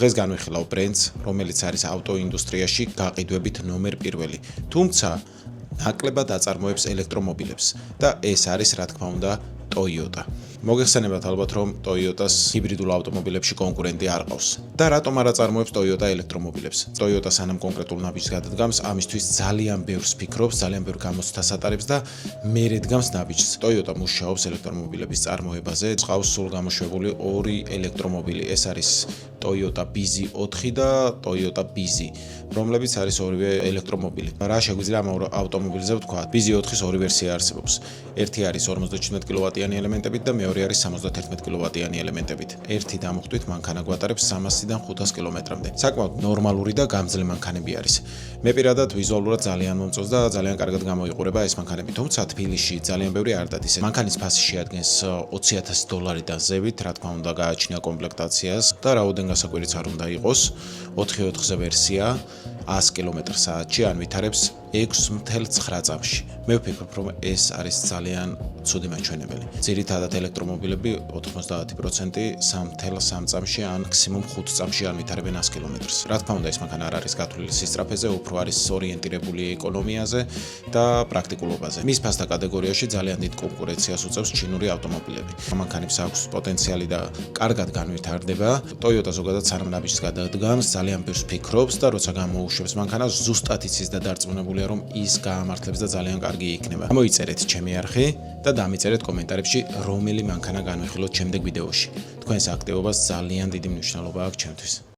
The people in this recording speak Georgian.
დღეს განვიხილავ ბრენდს, რომელიც არის ავტოინდუსტრიაში გაყიდვებით ნომერ პირველი. თუმცა ნაკლებად აწარმოებს ელექტრომობილებს და ეს არის, რა თქმა უნდა, Toyota. მოგეხსენებათ ალბათ, რომ Toyota-ს ჰიბრიდულ ავტომობილებში კონკურენტი არ ყავს. და რატომ არ აწარმოებს Toyota ელექტრომობილებს? Toyota სანამ კონკრეტულ ნაბიჯს გადადგამს, ამისთვის ძალიან ბევრს ფიქრობს, ძალიან ბევრ გამოცდას ატარებს და მერე დგამს ნაბიჯს. Toyota მუშაობს ელექტრომობილების წარმოებაზე, ყავს სულ გამოშვებული ორი ელექტრომობილი. ეს არის Toyota Bizzy 4 და Toyota Bizzy, რომლებიც არის ორივე ელექტრომობილი. რა შეგვიძლია ამ ავტომობილზე ვთქვა? Bizzy 4-ის ორი ვერსია არსებობს. ერთი არის 57 კილოვატიანი ელემენტებით და მეორე არის 71 კილოვატიანი ელემენტებით. ერთი დამუხტვით მანქანა გვატარებს 300-დან 500 კილომეტრამდე. საკმაოდ ნორმალური და გამძლე მანქანები არის. მე პირადად ვიზუალურად ძალიან მომწონს და ძალიან კარგად გამოიყურება ეს მანქანები, თუმცა თბილისში ძალიან ბევრი არ დადის. მანქანის ფასი შეადგენს $20,000-დან ზევით, რა თქმა უნდა, გააჩნია კომპლექტაციას და რაოდენ გასაკვირიც არ უნდა იყოს. 4x4-ზე ვერსია 100 კმ/სთ-ში ან ვითარებს 6.9 წამში. მე ვფიქრობ, რომ ეს არის ძალიან ცუდი მაჩვენებელი. ძირითადად ელექტრომობილები 90% 3.3 წამში ან მაქსიმუმ 5 წამში ან ვითარებენ 100 კმ-ს. რა თქმა უნდა, ეს მანქანა არ არის გათვლილი სისწრაფეზე, უფრო არის ორიენტირებული ეკონომიაზე და პრაქტიკულობაზე. მის ფასთა კატეგორიაში ძალიან დიდ კონკურენციას უწევს ჩინური ავტომობილები. მანქანებს აქვს პოტენციალი და კარგად განვითარდება. Toyota ზოგადად სანამ ნაბიჯს გადადგამს, ძალიან ბევრს ფიქრობს და როცა გამოუშვებს მანქანას, ზუსტად იცის და დარწმუნებულია, რომ ის გაამართლებს და ძალიან კარგი იქნება. მოიწერეთ ჩემი არხი და დამიწერეთ კომენტარებში, რომელი მანქანა განვიხილოთ შემდეგ ვიდეოში. თქვენს აქტივობას ძალიან დიდი მნიშვნელობა აქვს ჩემთვის.